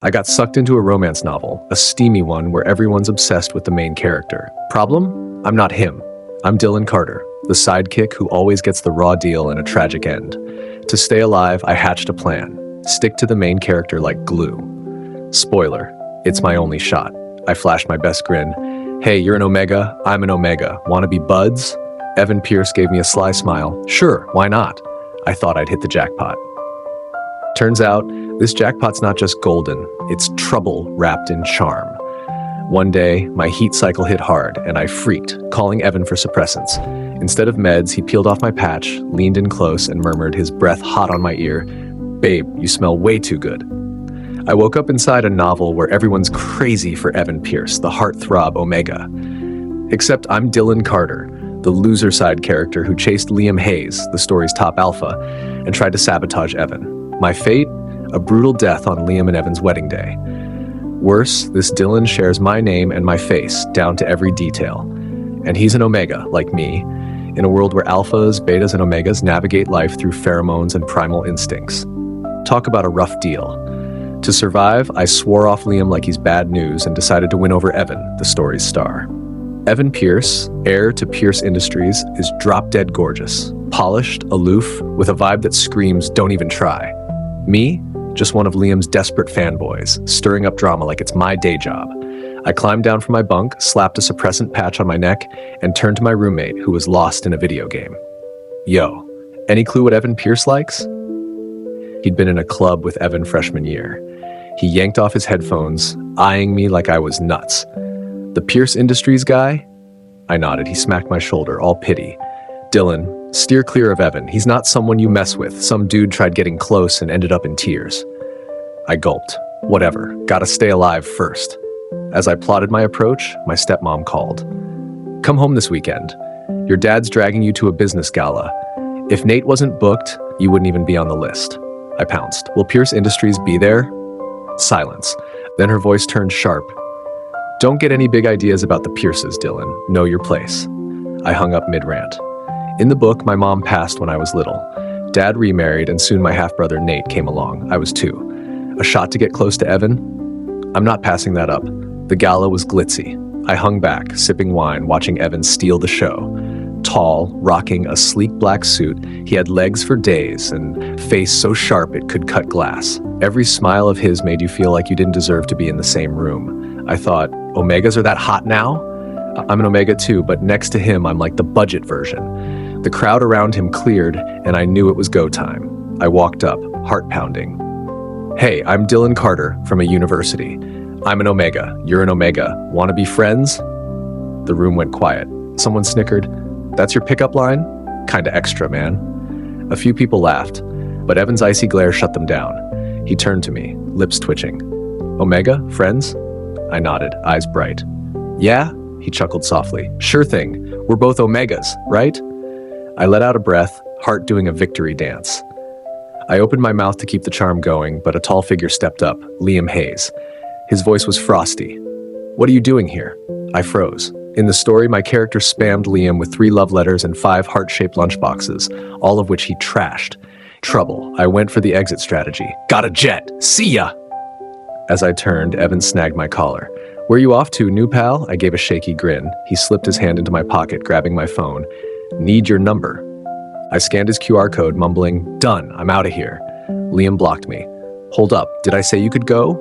I got sucked into a romance novel, a steamy one where everyone's obsessed with the main character. Problem? I'm not him. I'm Dylan Carter, the sidekick who always gets the raw deal and a tragic end. To stay alive, I hatched a plan. Stick to the main character like glue. Spoiler, it's my only shot. I flashed my best grin. Hey, you're an Omega, I'm an Omega. Wanna be buds? Evan Pierce gave me a sly smile. Sure, why not? I thought I'd hit the jackpot. Turns out, this jackpot's not just golden, it's trouble wrapped in charm. One day, my heat cycle hit hard, and I freaked, calling Evan for suppressants. Instead of meds, he peeled off my patch, leaned in close, and murmured, his breath hot on my ear, "Babe, you smell way too good." I woke up inside a novel where everyone's crazy for Evan Pierce, the heartthrob Omega. Except I'm Dylan Carter, the loser side character who chased Liam Hayes, the story's top alpha, and tried to sabotage Evan. My fate? A brutal death on Liam and Evan's wedding day. Worse, this Dylan shares my name and my face, down to every detail. And he's an Omega, like me, in a world where alphas, betas, and Omegas navigate life through pheromones and primal instincts. Talk about a rough deal. To survive, I swore off Liam like he's bad news and decided to win over Evan, the story's star. Evan Pierce, heir to Pierce Industries, is drop-dead gorgeous, polished, aloof, with a vibe that screams, don't even try. Me? Just one of Liam's desperate fanboys, stirring up drama like it's my day job. I climbed down from my bunk, slapped a suppressant patch on my neck, and turned to my roommate, who was lost in a video game. Yo, any clue what Evan Pierce likes? He'd been in a club with Evan freshman year. He yanked off his headphones, eyeing me like I was nuts. The Pierce Industries guy? I nodded. He smacked my shoulder, all pity. Dylan, steer clear of Evan. He's not someone you mess with. Some dude tried getting close and ended up in tears. I gulped. Whatever. Gotta stay alive first. As I plotted my approach, my stepmom called. Come home this weekend. Your dad's dragging you to a business gala. If Nate wasn't booked, you wouldn't even be on the list. I pounced. Will Pierce Industries be there? Silence. Then her voice turned sharp. Don't get any big ideas about the Pierces, Dylan. Know your place. I hung up mid-rant. In the book, my mom passed when I was little. Dad remarried, and soon my half-brother Nate came along. I was 2. A shot to get close to Evan? I'm not passing that up. The gala was glitzy. I hung back, sipping wine, watching Evan steal the show. Tall, rocking a sleek black suit, he had legs for days and face so sharp it could cut glass. Every smile of his made you feel like you didn't deserve to be in the same room. I thought, Omegas are that hot now? I'm an Omega too, but next to him, I'm like the budget version. The crowd around him cleared, and I knew it was go time. I walked up, heart pounding. Hey, I'm Dylan Carter from a university. I'm an Omega. You're an Omega. Want to be friends? The room went quiet. Someone snickered. That's your pickup line? Kinda extra, man. A few people laughed, but Evan's icy glare shut them down. He turned to me, lips twitching. Omega? Friends? I nodded, eyes bright. Yeah? He chuckled softly. Sure thing. We're both Omegas, right? I let out a breath, heart doing a victory dance. I opened my mouth to keep the charm going, but a tall figure stepped up, Liam Hayes. His voice was frosty. What are you doing here? I froze. In the story, my character spammed Liam with 3 love letters and 5 heart-shaped lunchboxes, all of which he trashed. Trouble. I went for the exit strategy. Got a jet. See ya! As I turned, Evan snagged my collar. Where you off to, new pal? I gave a shaky grin. He slipped his hand into my pocket, grabbing my phone. Need your number. I scanned his QR code, mumbling, done, I'm out of here. Liam blocked me. Hold up, did I say you could go?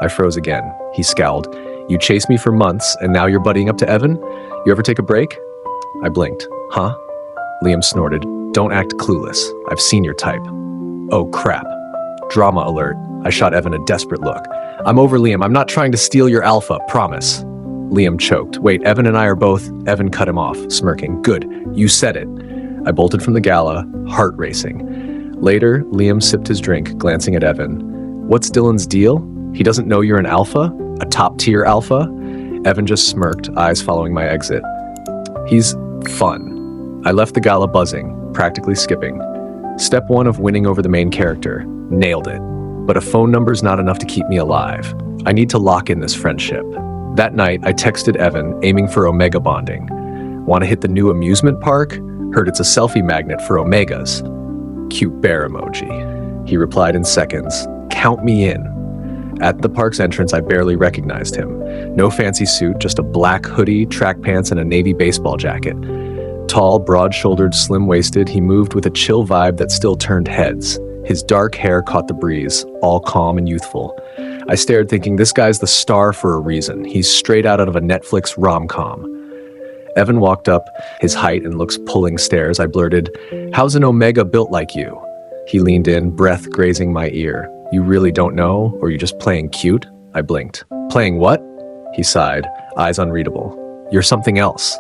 I froze again. He scowled. You chased me for months, and now you're buddying up to Evan? You ever take a break? I blinked. Huh? Liam snorted. Don't act clueless. I've seen your type. Oh, crap. Drama alert. I shot Evan a desperate look. I'm over, Liam. I'm not trying to steal your alpha, promise. Liam choked. Wait, Evan and I are both... Evan cut him off, smirking. Good. You said it. I bolted from the gala, heart racing. Later, Liam sipped his drink, glancing at Evan. What's Dylan's deal? He doesn't know you're an alpha? A top-tier alpha? Evan just smirked, eyes following my exit. He's fun. I left the gala buzzing, practically skipping. Step 1 of winning over the main character. Nailed it. But a phone number's not enough to keep me alive. I need to lock in this friendship. That night, I texted Evan, aiming for Omega bonding. Want to hit the new amusement park? Heard it's a selfie magnet for Omegas. Cute bear emoji. He replied in seconds. Count me in. At the park's entrance, I barely recognized him. No fancy suit, just a black hoodie, track pants, and a navy baseball jacket. Tall, broad-shouldered, slim-waisted, he moved with a chill vibe that still turned heads. His dark hair caught the breeze, all calm and youthful. I stared thinking, this guy's the star for a reason. He's straight out of a Netflix rom-com. Evan walked up, his height and looks pulling stares. I blurted, "How's an Omega built like you?" He leaned in, breath grazing my ear. "You really don't know, or you just playing cute?" I blinked. "Playing what?" He sighed, eyes unreadable. "You're something else."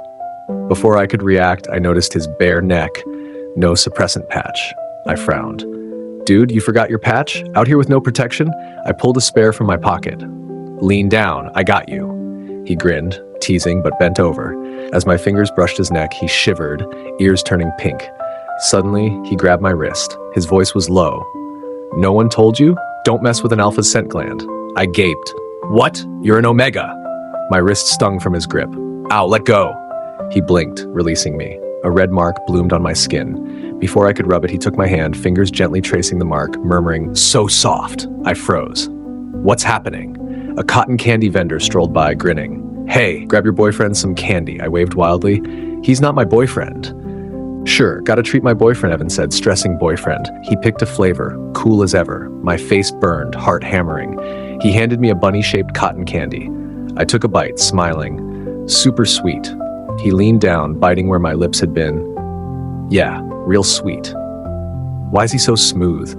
Before I could react, I noticed his bare neck, no suppressant patch. I frowned. "Dude, you forgot your patch? Out here with no protection?" I pulled a spare from my pocket. "Lean down, I got you." He grinned, teasing but bent over. As my fingers brushed his neck, he shivered, ears turning pink. Suddenly, he grabbed my wrist. His voice was low. "No one told you? Don't mess with an alpha's scent gland." I gaped. "What? You're an Omega!" My wrist stung from his grip. "Ow, let go!" He blinked, releasing me. A red mark bloomed on my skin. Before I could rub it, he took my hand, fingers gently tracing the mark, murmuring, "So soft." I froze. "What's happening?" A cotton candy vendor strolled by, grinning. "Hey, grab your boyfriend some candy," I waved wildly. "He's not my boyfriend." "Sure, gotta treat my boyfriend," Evan said, stressing boyfriend. He picked a flavor, cool as ever. My face burned, heart hammering. He handed me a bunny-shaped cotton candy. I took a bite, smiling. Super sweet. He leaned down, biting where my lips had been. Yeah, real sweet. Why is he so smooth?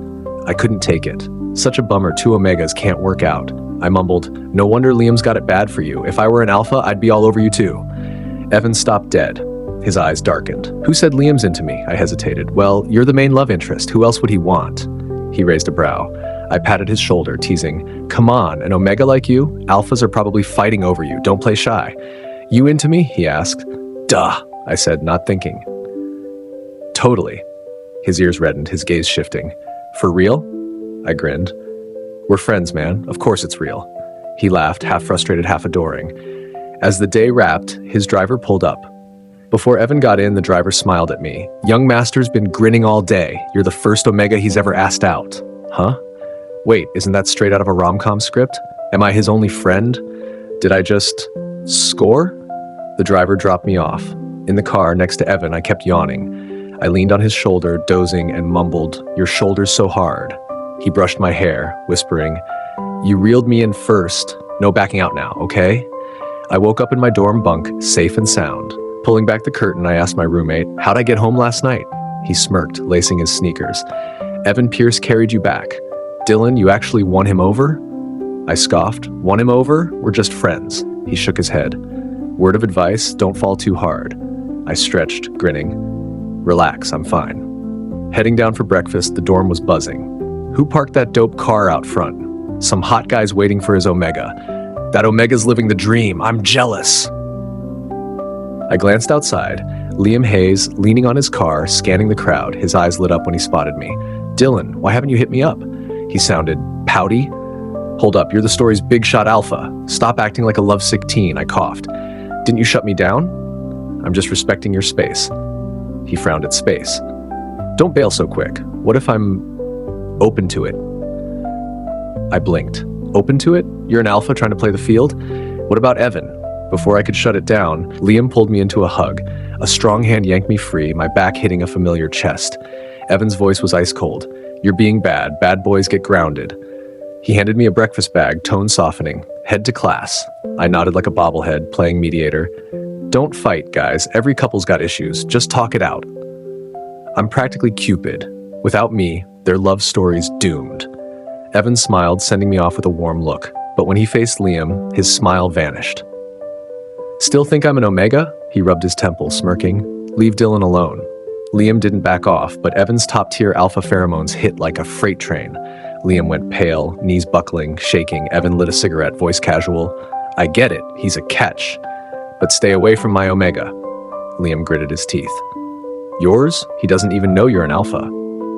I couldn't take it. Such a bummer, 2 Omegas can't work out. I mumbled, "No wonder Liam's got it bad for you. If I were an alpha, I'd be all over you too." Evan stopped dead. His eyes darkened. "Who said Liam's into me?" I hesitated. "Well, you're the main love interest. Who else would he want?" He raised a brow. I patted his shoulder, teasing, "Come on, an Omega like you? Alphas are probably fighting over you. Don't play shy." "You into me?" he asked. "Duh," I said, not thinking. "Totally." His ears reddened, his gaze shifting. "For real?" I grinned. "We're friends, man. Of course it's real." He laughed, half frustrated, half adoring. As the day wrapped, his driver pulled up. Before Evan got in, the driver smiled at me. "Young Master's been grinning all day. You're the first Omega he's ever asked out." Huh? Wait, isn't that straight out of a rom-com script? Am I his only friend? Did I just score? The driver dropped me off. In the car next to Evan, I kept yawning. I leaned on his shoulder, dozing, and mumbled, "Your shoulder's so hard." He brushed my hair, whispering, "You reeled me in first. No backing out now, okay?" I woke up in my dorm bunk, safe and sound. Pulling back the curtain, I asked my roommate, "How'd I get home last night?" He smirked, lacing his sneakers. "Evan Pierce carried you back." "Dylan, you actually won him over?" I scoffed. "Won him over? We're just friends." He shook his head. "Word of advice, don't fall too hard." I stretched, grinning. "Relax, I'm fine." Heading down for breakfast, the dorm was buzzing. Who parked that dope car out front? Some hot guy's waiting for his Omega. That Omega's living the dream. I'm jealous. I glanced outside. Liam Hayes, leaning on his car, scanning the crowd, his eyes lit up when he spotted me. "Dylan, why haven't you hit me up?" He sounded pouty. "Hold up, you're the story's big shot alpha. Stop acting like a lovesick teen," I coughed. "Didn't you shut me down?" "I'm just respecting your space." He frowned at space. "Don't bail so quick. What if I'm open to it?" I blinked. "Open to it? You're an alpha trying to play the field? What about Evan?" Before I could shut it down, Liam pulled me into a hug. A strong hand yanked me free, my back hitting a familiar chest. Evan's voice was ice cold. "You're being bad. Bad boys get grounded." He handed me a breakfast bag, tone softening. "Head to class." I nodded like a bobblehead, playing mediator. "Don't fight, guys. Every couple's got issues. Just talk it out." I'm practically Cupid. Without me, their love story's doomed. Evan smiled, sending me off with a warm look. But when he faced Liam, his smile vanished. "Still think I'm an Omega?" He rubbed his temple, smirking. "Leave Dylan alone." Liam didn't back off, but Evan's top-tier alpha pheromones hit like a freight train. Liam went pale, knees buckling, shaking. Evan lit a cigarette, voice casual. "I get it, he's a catch. But stay away from my Omega." Liam gritted his teeth. "Yours? He doesn't even know you're an alpha."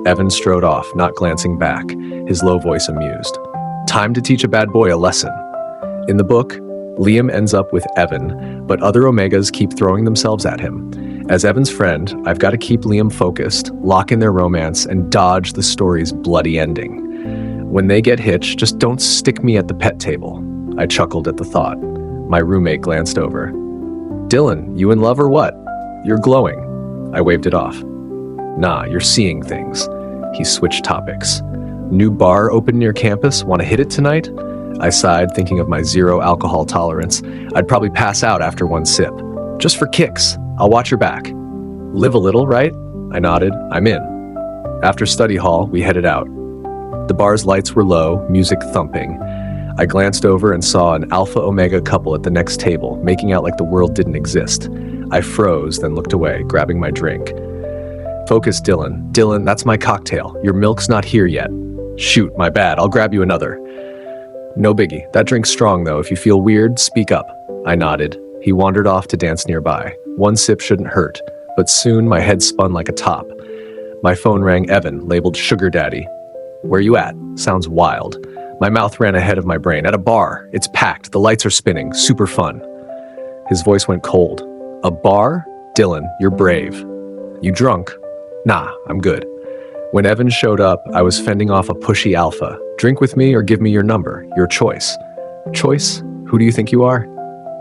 Evan strode off, not glancing back, his low voice amused. "Time to teach a bad boy a lesson." In the book, Liam ends up with Evan, but other Omegas keep throwing themselves at him. As Evan's friend, I've got to keep Liam focused, lock in their romance, and dodge the story's bloody ending. When they get hitched, just don't stick me at the pet table. I chuckled at the thought. My roommate glanced over. Dylan, you in love or what? You're glowing. I waved it off. Nah, you're seeing things. He switched topics. New bar open near campus, want to hit it tonight? I sighed, thinking of my zero alcohol tolerance. I'd probably pass out after one sip. Just for kicks. I'll watch your back. Live a little, right? I nodded. I'm in. After study hall, we headed out. The bar's lights were low, music thumping. I glanced over and saw an alpha-omega couple at the next table, making out like the world didn't exist. I froze, then looked away, grabbing my drink. Focus, Dylan. Dylan, that's my cocktail. Your milk's not here yet. Shoot, my bad. I'll grab you another. No biggie. That drink's strong, though. If you feel weird, speak up. I nodded. He wandered off to dance nearby. One sip shouldn't hurt, but soon my head spun like a top. My phone rang. Evan, labeled Sugar Daddy. Where you at? Sounds wild. My mouth ran ahead of my brain. At a bar. It's packed. The lights are spinning. Super fun. His voice went cold. A bar? Dylan, you're brave. You drunk? Nah, I'm good. When Evan showed up, I was fending off a pushy alpha. Drink with me or give me your number. Your choice. Choice? Who do you think you are?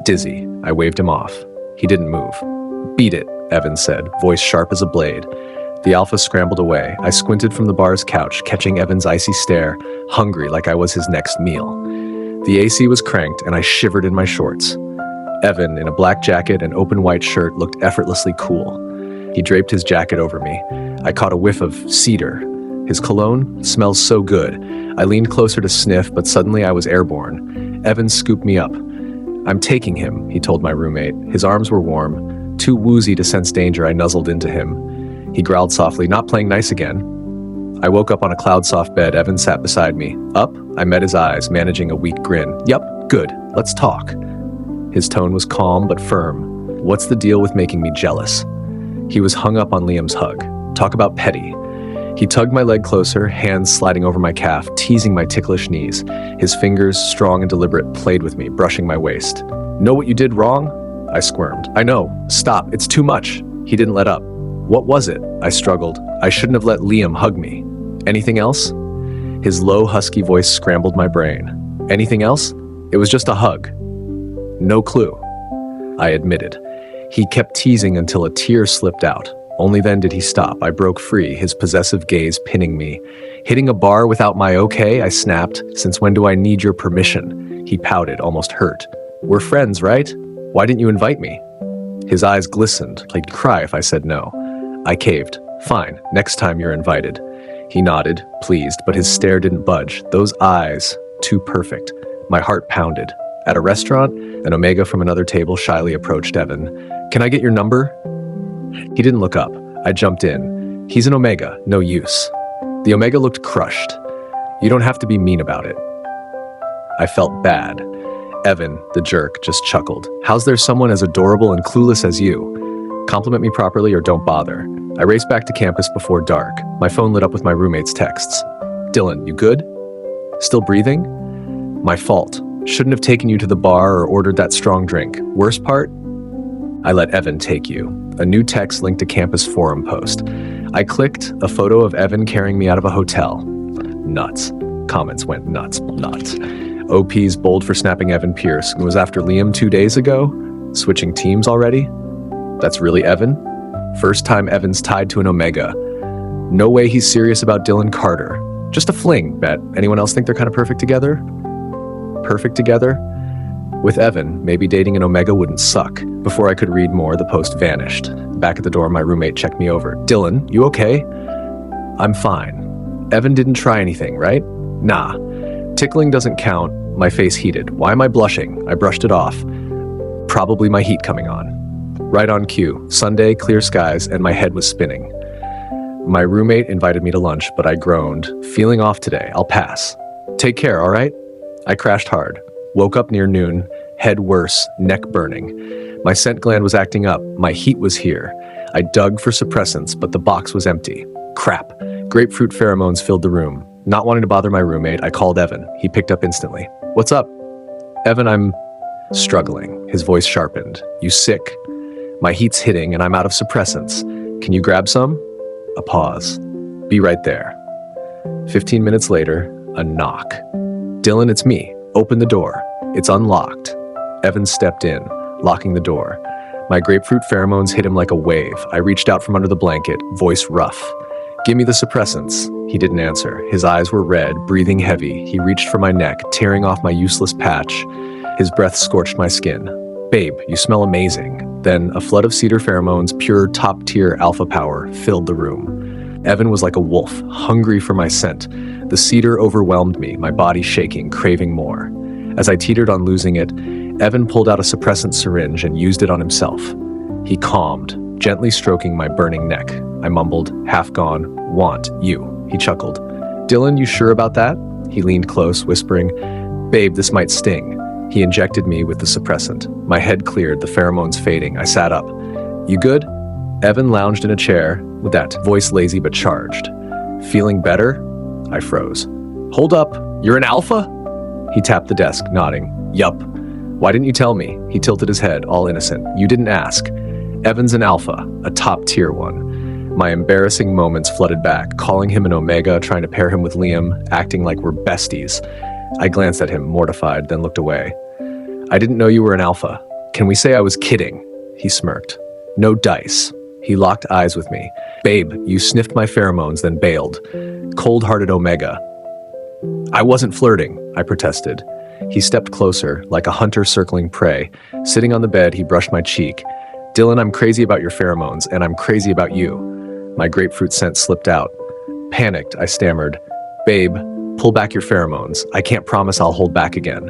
Dizzy. I waved him off. He didn't move. Beat it, Evan said, voice sharp as a blade. The alpha scrambled away. I squinted from the bar's couch, catching Evan's icy stare, hungry like I was his next meal. The AC was cranked, and I shivered in my shorts. Evan, in a black jacket and open white shirt, looked effortlessly cool. He draped his jacket over me. I caught a whiff of cedar. His cologne smells so good. I leaned closer to sniff, but suddenly I was airborne. Evan scooped me up. I'm taking him, he told my roommate. His arms were warm. Too woozy to sense danger, I nuzzled into him. He growled softly, not playing nice again. I woke up on a cloud-soft bed. Evan sat beside me. Up? I met his eyes, managing a weak grin. Yup, good. Let's talk. His tone was calm but firm. What's the deal with making me jealous? He was hung up on Liam's hug. Talk about petty. He tugged my leg closer, hands sliding over my calf, teasing my ticklish knees. His fingers, strong and deliberate, played with me, brushing my waist. Know what you did wrong? I squirmed. I know. Stop. It's too much. He didn't let up. What was it? I struggled. I shouldn't have let Liam hug me. Anything else? His low, husky voice scrambled my brain. Anything else? It was just a hug. No clue. I admitted. He kept teasing until a tear slipped out. Only then did he stop. I broke free, his possessive gaze pinning me. Hitting a bar without my okay, I snapped. Since when do I need your permission? He pouted, almost hurt. We're friends, right? Why didn't you invite me? His eyes glistened, like he'd cry if I said no. I caved. Fine, next time you're invited. He nodded, pleased, but his stare didn't budge. Those eyes, too perfect. My heart pounded. At a restaurant, an Omega from another table shyly approached Evan. Can I get your number? He didn't look up. I jumped in. He's an Omega, no use. The Omega looked crushed. You don't have to be mean about it. I felt bad. Evan, the jerk, just chuckled. How's there someone as adorable and clueless as you? Compliment me properly or don't bother. I raced back to campus before dark. My phone lit up with my roommate's texts. Dylan, you good? Still breathing? My fault. Shouldn't have taken you to the bar or ordered that strong drink. Worst part? I let Evan take you. A new text linked to campus forum post. I clicked a photo of Evan carrying me out of a hotel. Nuts. Comments went nuts. OP's bold for snapping Evan Pierce. It was after Liam 2 days ago? Switching teams already? That's really Evan? First time Evan's tied to an Omega. No way he's serious about Dylan Carter. Just a fling, bet. Anyone else think they're kind of perfect together? Perfect together? With Evan, maybe dating an Omega wouldn't suck. Before I could read more, the post vanished. Back at the door, my roommate checked me over. Dylan, you okay? I'm fine. Evan didn't try anything, right? Nah. Tickling doesn't count. My face heated. Why am I blushing? I brushed it off. Probably my heat coming on. Right on cue. Sunday, clear skies, and my head was spinning. My roommate invited me to lunch, but I groaned. Feeling off today. I'll pass. Take care, all right? I crashed hard. Woke up near noon, head worse, neck burning. My scent gland was acting up. My heat was here. I dug for suppressants, but the box was empty. Crap. Grapefruit pheromones filled the room. Not wanting to bother my roommate, I called Evan. He picked up instantly. What's up? Evan, I'm struggling. His voice sharpened. You sick? My heat's hitting and I'm out of suppressants. Can you grab some? A pause. Be right there. 15 minutes later, A knock. Dylan, it's me. Open the door. It's unlocked. Evan stepped in, locking the door. My grapefruit pheromones hit him like a wave. I reached out from under the blanket, voice rough. Give me the suppressants. He didn't answer. His eyes were red, breathing heavy. He reached for my neck, tearing off my useless patch. His breath scorched my skin. Babe, you smell amazing. Then a flood of cedar pheromones, pure top-tier alpha power, filled the room. Evan was like a wolf, hungry for my scent. The cedar overwhelmed me, my body shaking, craving more. As I teetered on losing it, Evan pulled out a suppressant syringe and used it on himself. He calmed, gently stroking my burning neck. I mumbled, half gone, want you. He chuckled. Dylan, you sure about that? He leaned close, whispering, Babe, this might sting. He injected me with the suppressant. My head cleared, the pheromones fading. I sat up. You good? Evan lounged in a chair, with that voice lazy but charged. Feeling better? I froze. Hold up, you're an alpha? He tapped the desk, nodding. Yup. Why didn't you tell me? He tilted his head, all innocent. You didn't ask. Evan's an alpha, a top-tier one. My embarrassing moments flooded back, calling him an omega, trying to pair him with Liam, acting like we're besties. I glanced at him, mortified, then looked away. I didn't know you were an alpha. Can we say I was kidding? He smirked. No dice. He locked eyes with me. Babe, you sniffed my pheromones, then bailed. Cold-hearted omega. I wasn't flirting, I protested. He stepped closer, like a hunter circling prey. Sitting on the bed, he brushed my cheek. Dylan, I'm crazy about your pheromones, and I'm crazy about you. My grapefruit scent slipped out. Panicked, I stammered. Babe, pull back your pheromones. I can't promise I'll hold back again.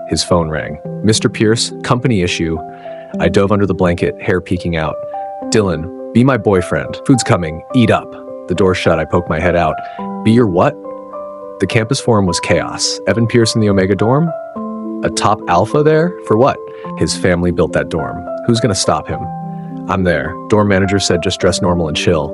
His phone rang. Mr. Pierce, company issue. I dove under the blanket, hair peeking out. Dylan, be my boyfriend. Food's coming. Eat up. The door shut, I poked my head out. Be your what? The campus forum was chaos. Evan Pierce in the Omega dorm? A top alpha there? For what? His family built that dorm. Who's gonna stop him? I'm there. Dorm manager said just dress normal and chill.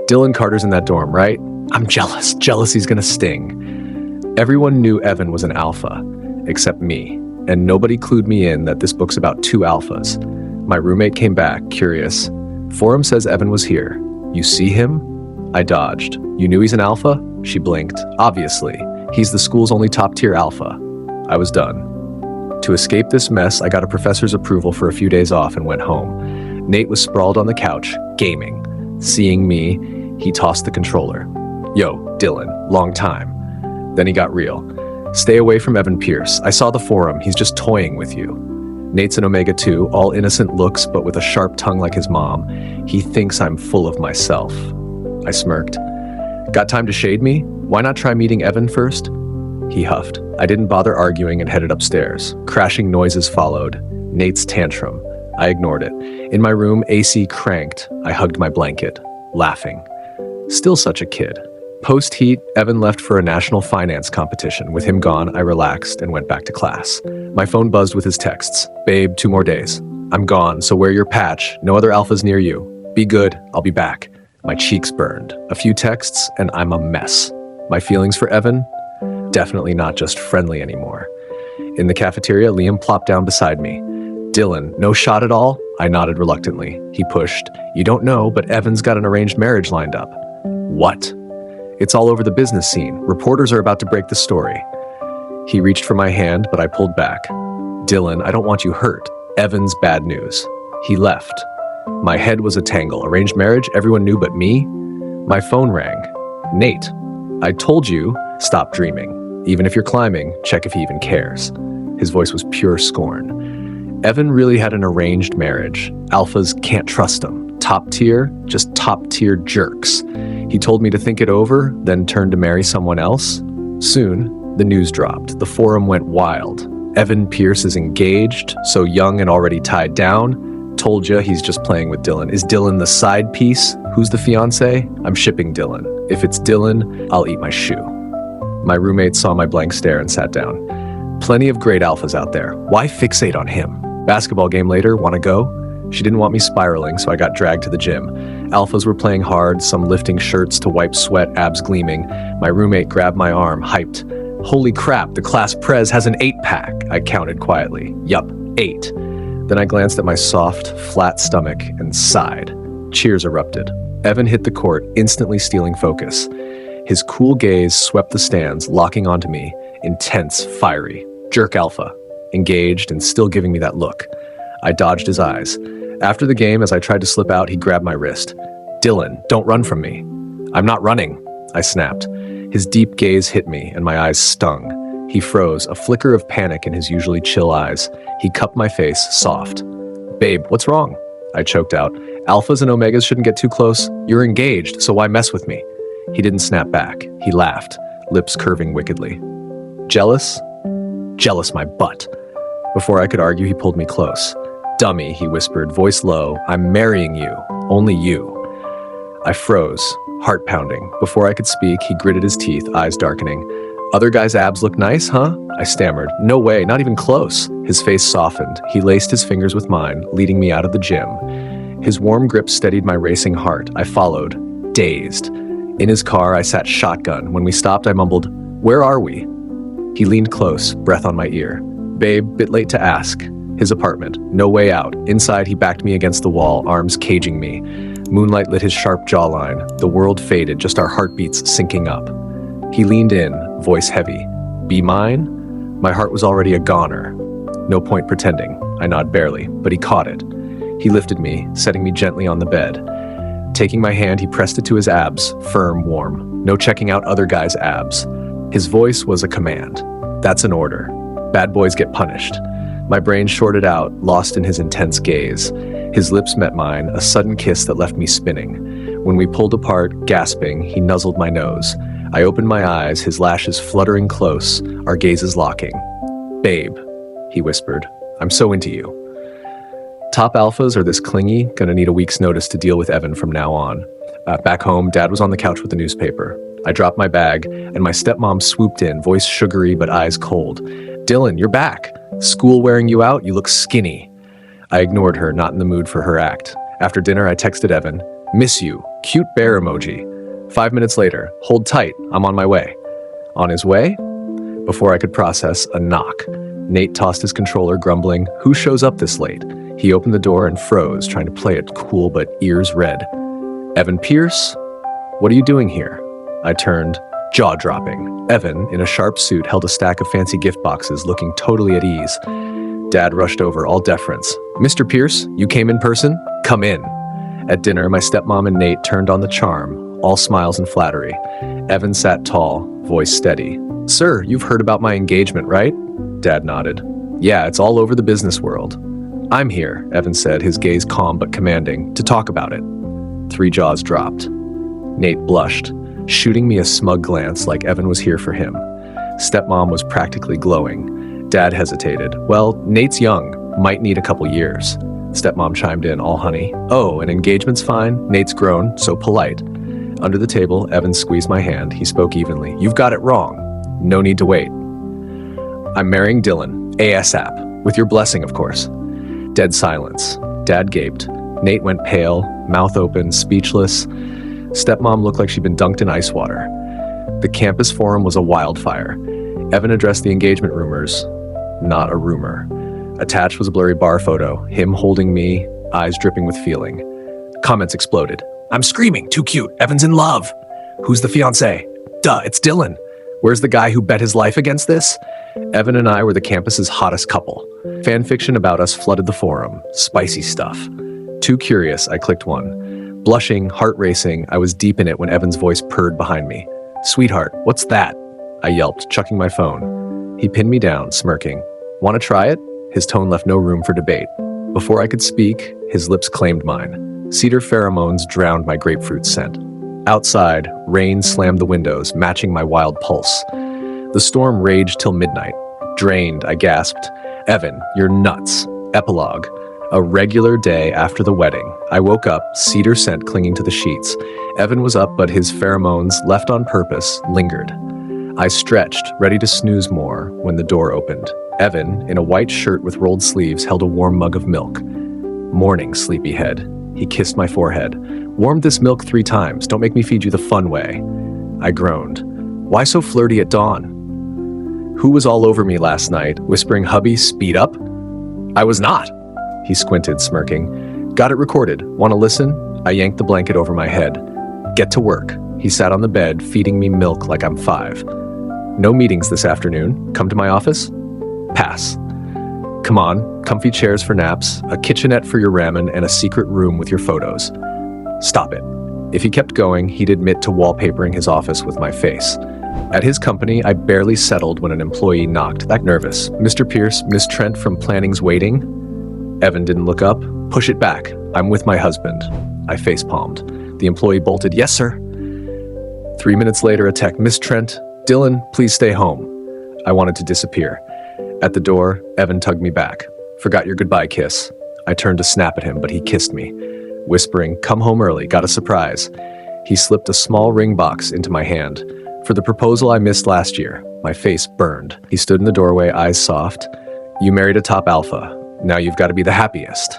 Dylan Carter's in that dorm, right? I'm jealous. Jealousy's gonna sting. Everyone knew Evan was an alpha, except me. And nobody clued me in that this book's about two alphas. My roommate came back, curious. Forum says Evan was here. You see him? I dodged. You knew he's an alpha? She blinked. Obviously. He's the school's only top-tier alpha. I was done. To escape this mess, I got a professor's approval for a few days off and went home. Nate was sprawled on the couch, gaming. Seeing me, he tossed the controller. Yo, Dylan, long time. Then he got real. Stay away from Evan Pierce. I saw the forum. He's just toying with you. Nate's an Omega too, all innocent looks but with a sharp tongue like his mom. He thinks I'm full of myself. I smirked. Got time to shade me? Why not try meeting Evan first? He huffed. I didn't bother arguing and headed upstairs. Crashing noises followed. Nate's tantrum. I ignored it. In my room, AC cranked. I hugged my blanket, laughing. Still such a kid. Post-heat, Evan left for a national finance competition. With him gone, I relaxed and went back to class. My phone buzzed with his texts. Babe, 2 more days. I'm gone, so wear your patch. No other alphas near you. Be good. I'll be back. My cheeks burned. A few texts, and I'm a mess. My feelings for Evan? Definitely not just friendly anymore. In the cafeteria, Liam plopped down beside me. Dylan, no shot at all? I nodded reluctantly. He pushed. You don't know, but Evan's got an arranged marriage lined up. What? It's all over the business scene. Reporters are about to break the story. He reached for my hand, but I pulled back. Dylan, I don't want you hurt. Evan's bad news. He left. My head was a tangle. Arranged marriage, everyone knew but me? My phone rang. Nate, I told you, stop dreaming. Even if you're climbing, check if he even cares. His voice was pure scorn. Evan really had an arranged marriage. Alphas can't trust him. Top tier, just top tier jerks. He told me to think it over, then turn to marry someone else. Soon, the news dropped. The forum went wild. Evan Pierce is engaged, so young and already tied down. Told ya, he's just playing with Dylan. Is Dylan the side piece? Who's the fiance? I'm shipping Dylan. If it's Dylan, I'll eat my shoe. My roommate saw my blank stare and sat down. Plenty of great alphas out there. Why fixate on him? Basketball game later, wanna go? She didn't want me spiraling, so I got dragged to the gym. Alphas were playing hard, some lifting shirts to wipe sweat, abs gleaming. My roommate grabbed my arm, hyped. Holy crap, the class prez has an 8-pack, I counted quietly. Yup, 8. Then I glanced at my soft, flat stomach and sighed. Cheers erupted. Evan hit the court, instantly stealing focus. His cool gaze swept the stands, locking onto me, intense, fiery. Jerk alpha, engaged and still giving me that look. I dodged his eyes. After the game, as I tried to slip out, he grabbed my wrist. "Dylan, don't run from me." "I'm not running," I snapped. His deep gaze hit me, and my eyes stung. He froze, a flicker of panic in his usually chill eyes. He cupped my face, soft. "Babe, what's wrong?" I choked out. "Alphas and omegas shouldn't get too close. You're engaged, so why mess with me?" He didn't snap back. He laughed, lips curving wickedly. "Jealous?" "Jealous my butt." Before I could argue, he pulled me close. "Dummy," he whispered, voice low. "I'm marrying you. Only you." I froze, heart pounding. Before I could speak, he gritted his teeth, eyes darkening. "Other guys' abs look nice, huh?" I stammered. "No way, not even close." His face softened. He laced his fingers with mine, leading me out of the gym. His warm grip steadied my racing heart. I followed, dazed. In his car, I sat shotgun. When we stopped, I mumbled, "Where are we?" He leaned close, breath on my ear. "Babe, bit late to ask." His apartment, no way out. Inside, he backed me against the wall, arms caging me. Moonlight lit his sharp jawline. The world faded, just our heartbeats syncing up. He leaned in, voice heavy. "Be mine?" My heart was already a goner. No point pretending. I nod barely, but he caught it. He lifted me, setting me gently on the bed. Taking my hand, he pressed it to his abs, firm, warm. No checking out other guys' abs. His voice was a command. That's an order. Bad boys get punished. My brain shorted out, lost in his intense gaze. His lips met mine, a sudden kiss that left me spinning. When we pulled apart, gasping, he nuzzled my nose. I opened my eyes, his lashes fluttering close, our gazes locking. "Babe," he whispered, "I'm so into you." Top alphas are this clingy, gonna need a week's notice to deal with Evan from now on. Back home, Dad was on the couch with the newspaper. I dropped my bag, and my stepmom swooped in, voice sugary but eyes cold. "Dylan, you're back. School wearing you out? You look skinny." I ignored her, not in the mood for her act. After dinner, I texted Evan, "Miss you. Cute bear emoji." 5 minutes later, "Hold tight. I'm on my way." On his way? Before I could process, a knock. Nate tossed his controller, grumbling, "Who shows up this late?" He opened the door and froze, trying to play it cool but ears red. "Evan Pierce? What are you doing here?" I turned, jaw-dropping. Evan, in a sharp suit, held a stack of fancy gift boxes, looking totally at ease. Dad rushed over, all deference. "Mr. Pierce, you came in person? Come in." At dinner, my stepmom and Nate turned on the charm, all smiles and flattery. Evan sat tall, voice steady. "Sir, you've heard about my engagement, right?" Dad nodded. "Yeah, it's all over the business world." "I'm here," Evan said, his gaze calm but commanding, "to talk about it." 3 jaws dropped. Nate blushed, shooting me a smug glance like Evan was here for him. Stepmom was practically glowing. Dad hesitated. "Well, Nate's young, might need a couple years." Stepmom chimed in, all honey. "Oh, an engagement's fine. Nate's grown, so polite." Under the table, Evan squeezed my hand. He spoke evenly. "You've got it wrong. No need to wait. I'm marrying Dylan, ASAP. With your blessing, of course." Dead silence. Dad gaped. Nate went pale, mouth open, speechless. Stepmom looked like she'd been dunked in ice water. The campus forum was a wildfire. Evan addressed the engagement rumors. Not a rumor. Attached was a blurry bar photo, him holding me, eyes dripping with feeling. Comments exploded. "I'm screaming, too cute, Evan's in love. Who's the fiancé? Duh, it's Dylan. Where's the guy who bet his life against this?" Evan and I were the campus's hottest couple. Fan fiction about us flooded the forum. Spicy stuff. Too curious, I clicked one. Blushing, heart racing, I was deep in it when Evan's voice purred behind me. "Sweetheart, what's that?" I yelped, chucking my phone. He pinned me down, smirking. "Want to try it?" His tone left no room for debate. Before I could speak, his lips claimed mine. Cedar pheromones drowned my grapefruit scent. Outside, rain slammed the windows, matching my wild pulse. The storm raged till midnight. Drained, I gasped. "Evan, you're nuts." Epilogue. A regular day after the wedding. I woke up, cedar scent clinging to the sheets. Evan was up, but his pheromones, left on purpose, lingered. I stretched, ready to snooze more, when the door opened. Evan, in a white shirt with rolled sleeves, held a warm mug of milk. "Morning, sleepyhead." He kissed my forehead. "Warmed this milk 3 times. Don't make me feed you the fun way." I groaned. "Why so flirty at dawn?" "Who was all over me last night, whispering, 'Hubby, speed up'?" "I was not." He squinted, smirking. "Got it recorded. Want to listen?" I yanked the blanket over my head. "Get to work." He sat on the bed, feeding me milk like I'm 5. No meetings this afternoon. Come to my office? Pass. Come on, comfy chairs for naps, a kitchenette for your ramen, and a secret room with your photos. Stop it. If he kept going, he'd admit to wallpapering his office with my face. At his company, I barely settled when an employee knocked. That nervous. Mr. Pierce, Miss Trent from planning's waiting. Evan didn't look up. Push it back. I'm with my husband. I facepalmed. The employee bolted. Yes, sir. 3 minutes later, a tech. Miss Trent, Dylan, please stay home. I wanted to disappear. At the door, Evan tugged me back. Forgot your goodbye kiss. I turned to snap at him, but he kissed me, whispering, come home early, got a surprise. He slipped a small ring box into my hand. For the proposal I missed last year. My face burned. He stood in the doorway, eyes soft. You married a top alpha. Now you've got to be the happiest.